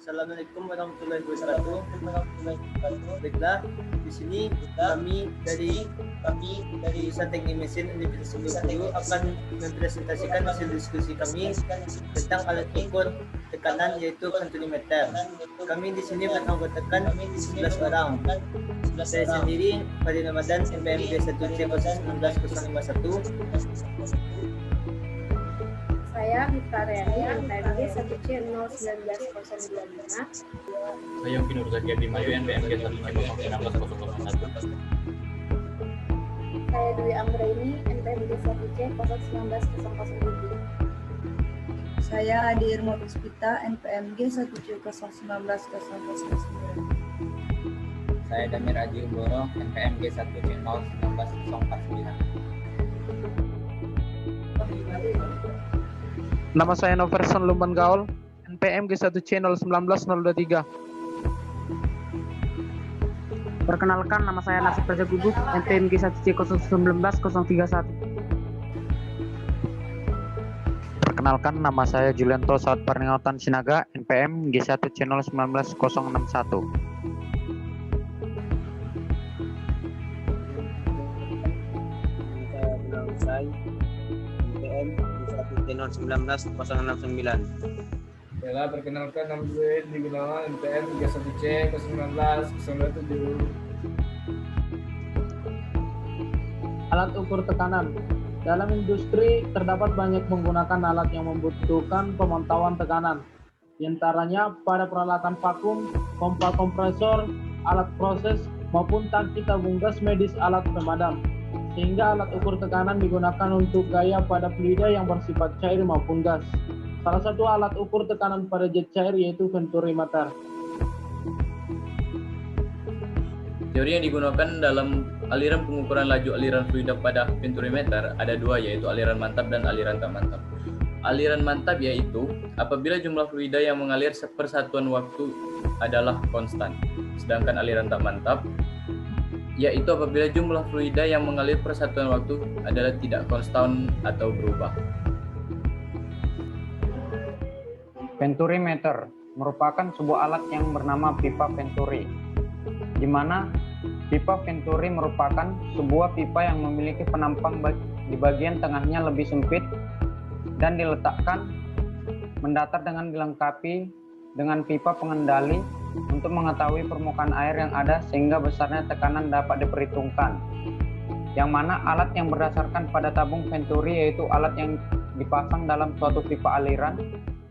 Assalamualaikum warahmatullahi wabarakatuh. Baiklah, di sini kami dari Jurusan Teknik Mesin Universitas 10 akan mempresentasikan hasil diskusi kami tentang alat ukur tekanan yaitu venturimeter. Kami di sini beranggotakan 11 orang. Saya sendiri Fadil Ramadan, NPMG 1C019-051. Saya Mifta Rayani, NPMG 1C019-025. Saya Yongki Nur Zaki Abimayu, NPMG 1C019-001. Saya Dwi Anggraini, NPMG 1C019-007. Saya Adi Irma Puspita, NPMG 1C019-009. Saya Damir Aji Umboro, NPMG 1C019-049. Nama saya Noverson Lumban Gaul, NPMG 1C019-023. Perkenalkan, nama saya Nasib Raja Guguk, NPMG 1C019-031. Perkenalkan, nama saya Julianto Saud Parningautan Sinaga, NPM G1C019-061. Saya NPM 1C019-069. Bella, perkenalkan, nama saya Edi Gunawan, NPM 1C019-027. Alat ukur tekanan. Dalam industri terdapat banyak menggunakan alat yang membutuhkan pemantauan tekanan. Di antaranya pada peralatan vakum, pompa kompresor, alat proses, maupun tangki tabung gas medis alat pemadam. Sehingga alat ukur tekanan digunakan untuk gaya pada fluida yang bersifat cair maupun gas. Salah satu alat ukur tekanan pada jet cair yaitu venturimeter. Teori yang digunakan dalam aliran pengukuran laju aliran fluida pada venturimeter ada dua, yaitu aliran mantap dan aliran tak mantap. Aliran mantap yaitu apabila jumlah fluida yang mengalir persatuan waktu adalah konstan. Sedangkan aliran tak mantap yaitu apabila jumlah fluida yang mengalir persatuan waktu adalah tidak konstan atau berubah. Venturimeter merupakan sebuah alat yang bernama pipa venturi, di mana pipa venturi merupakan sebuah pipa yang memiliki penampang di bagian tengahnya lebih sempit dan diletakkan mendatar dengan dilengkapi dengan pipa pengendali untuk mengetahui permukaan air yang ada sehingga besarnya tekanan dapat diperhitungkan. Yang mana alat yang berdasarkan pada tabung venturi yaitu alat yang dipasang dalam suatu pipa aliran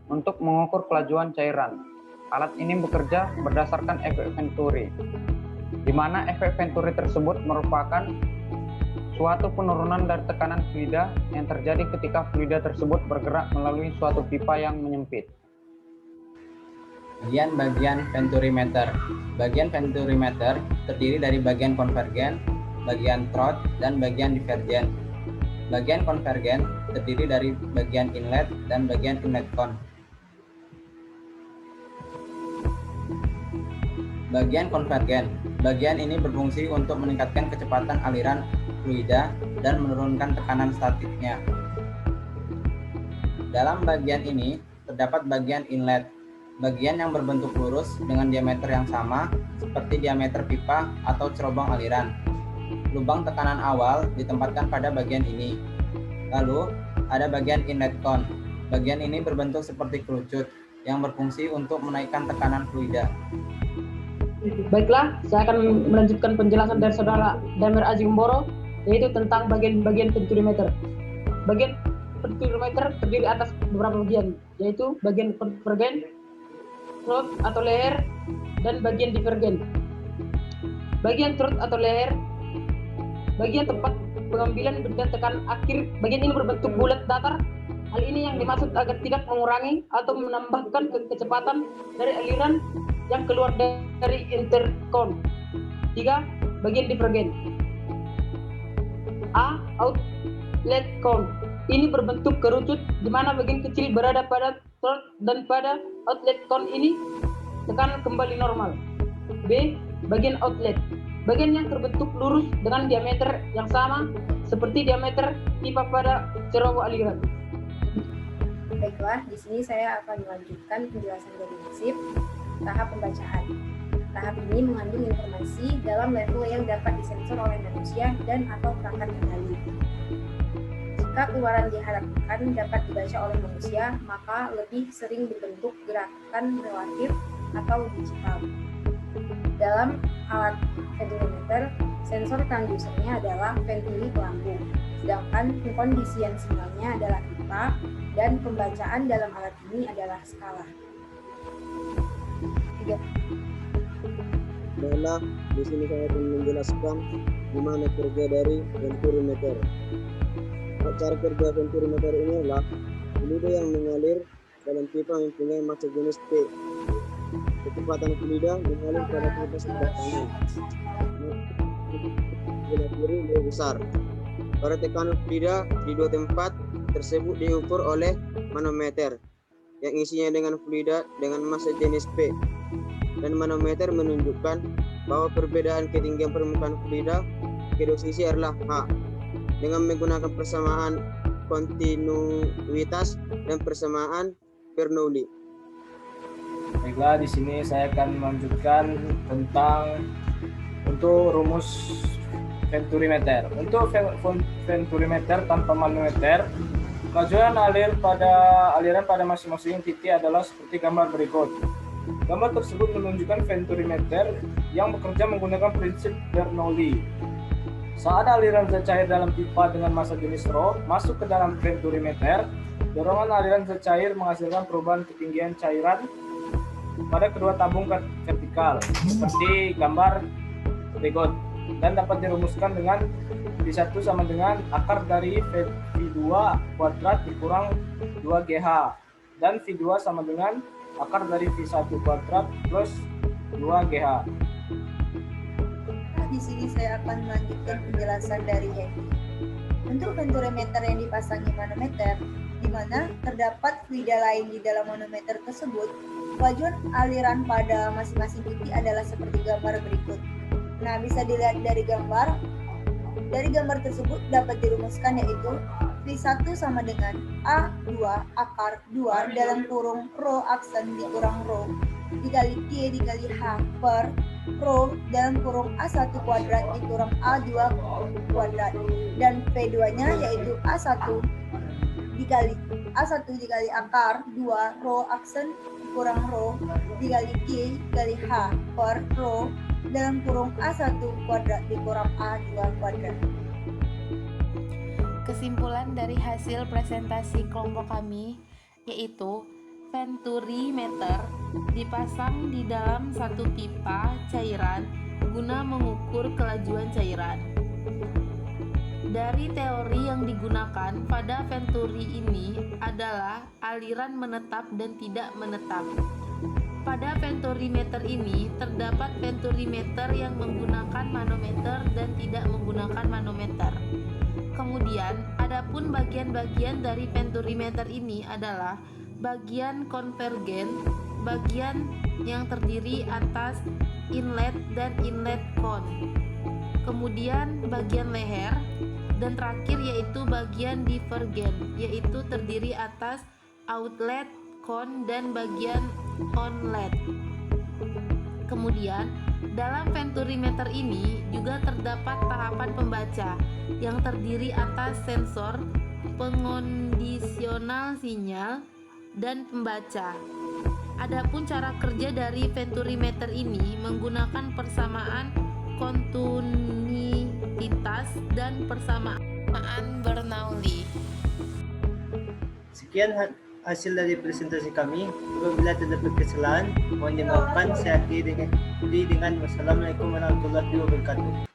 untuk mengukur kelajuan cairan. Alat ini bekerja berdasarkan efek venturi, di mana efek venturi tersebut merupakan suatu penurunan dari tekanan fluida yang terjadi ketika fluida tersebut bergerak melalui suatu pipa yang menyempit. Bagian venturimeter. Bagian venturimeter terdiri dari bagian konvergen, bagian throat, dan bagian divergen. Bagian konvergen terdiri dari bagian inlet dan bagian inlet con. Bagian konvergen. Bagian ini berfungsi untuk meningkatkan kecepatan aliran fluida dan menurunkan tekanan statiknya. Dalam bagian ini terdapat bagian inlet, bagian yang berbentuk lurus dengan diameter yang sama seperti diameter pipa atau cerobong aliran. Lubang tekanan awal ditempatkan pada bagian ini. Lalu ada bagian inlet con. Bagian ini berbentuk seperti kerucut yang berfungsi untuk menaikkan tekanan fluida. Baiklah, saya akan melanjutkan penjelasan dari saudara Damir Aji Umboro, yaitu tentang bagian-bagian venturimeter. Bagian venturimeter terdiri atas beberapa bagian, yaitu bagian konvergen, throat atau leher, dan bagian divergen. Bagian throat atau leher, bagian tempat pengambilan benda tekanan akhir. Bagian ini berbentuk bulat datar. Hal ini yang dimaksud agar tidak mengurangi atau menambahkan kecepatan dari aliran yang keluar dari intercon. 3. Bagian divergen. A. Outlet con. Ini berbentuk kerucut di mana bagian kecil berada pada throat dan pada outlet con ini tekanan kembali normal. B. Bagian outlet. Bagian yang terbentuk lurus dengan diameter yang sama seperti diameter pipa pada cerobong aliran. Baiklah, di sini saya akan melanjutkan penjelasan dari Nasib. tahap pembacaan. Tahap ini mengandung informasi dalam level yang dapat disensor oleh manusia dan atau perangkat kendali. Jika keluaran diharapkan dapat dibaca oleh manusia, maka lebih sering dibentuk gerakan relatif atau digital. Dalam alat venturimeter, sensor transdusernya adalah venturi pelampung, sedangkan pengkondisian sinyalnya adalah pipa, dan pembacaan dalam alat ini adalah skala. Baiklah, di sini saya akan menjelaskan gimana kerja dari venturimeter. Cara kerja venturimeter ini adalah fluida yang mengalir dalam pipa mempunyai massa jenis P. Kecepatan fluida mengalir pada pipa sebelah kanan. Sebelah kiri lebih besar. Pada tekanan fluida di dua tempat tersebut diukur oleh manometer yang isinya dengan fluida dengan massa jenis P. Dan manometer menunjukkan bahwa perbedaan ketinggian permukaan fluida kedua sisi adalah H dengan menggunakan persamaan kontinuitas dan persamaan Bernoulli. Baiklah, di sini saya akan melanjutkan tentang untuk rumus venturimeter. Untuk venturimeter tanpa manometer, kelajuan aliran pada masing-masing titik adalah seperti gambar berikut. Gambar tersebut menunjukkan venturimeter yang bekerja menggunakan prinsip Bernoulli. Saat aliran zat cair dalam pipa dengan massa jenis ρ masuk ke dalam venturimeter, dorongan aliran zat cair menghasilkan perubahan ketinggian cairan pada kedua tabung vertikal, seperti gambar berikut, dan dapat dirumuskan dengan V1 sama dengan akar dari V2 kuadrat dikurang 2GH, dan V2 sama dengan akar dari V1 kuadrat plus 2GH. Di sini saya akan melanjutkan penjelasan dari Henry. Untuk venturimeter yang dipasangi manometer, di mana terdapat fluida lain di dalam manometer tersebut, kelajuan aliran pada masing-masing titik adalah seperti gambar berikut. Nah, bisa dilihat dari gambar. Dari gambar tersebut dapat dirumuskan yaitu V1 sama dengan A2 akar 2 dalam kurung ρ aksen dikurang ρ dikali Q dikali H per ρ dalam kurung A1 kuadrat dikurang A2 kuadrat, dan P2-nya yaitu A1 dikali akar 2 ρ aksen dikurang ρ dikali Q dikali H per ρ dalam kurung A1 kuadrat dikurang A2 kuadrat. Kesimpulan dari hasil presentasi kelompok kami yaitu venturimeter dipasang di dalam satu pipa cairan guna mengukur kelajuan cairan. Dari teori yang digunakan pada venturi ini adalah aliran menetap dan tidak menetap. Pada venturimeter ini terdapat venturimeter yang menggunakan manometer dan tidak menggunakan manometer. Kemudian, adapun bagian-bagian dari venturimeter ini adalah bagian konvergen, bagian yang terdiri atas inlet dan inlet kon. Kemudian bagian leher, dan terakhir yaitu bagian divergen, yaitu terdiri atas outlet, kon, dan bagian onlet. Kemudian, dalam venturimeter ini juga terdapat tahapan pembaca yang terdiri atas sensor, pengondisional sinyal, dan pembaca. Adapun cara kerja dari venturimeter ini menggunakan persamaan kontinuitas dan persamaan Bernoulli. Sekian hasil dari presentasi kami. Apabila terdapat kesalahan, mohon dimaafkan. Saya akhiri dengan wassalamualaikum warahmatullahi wabarakatuh.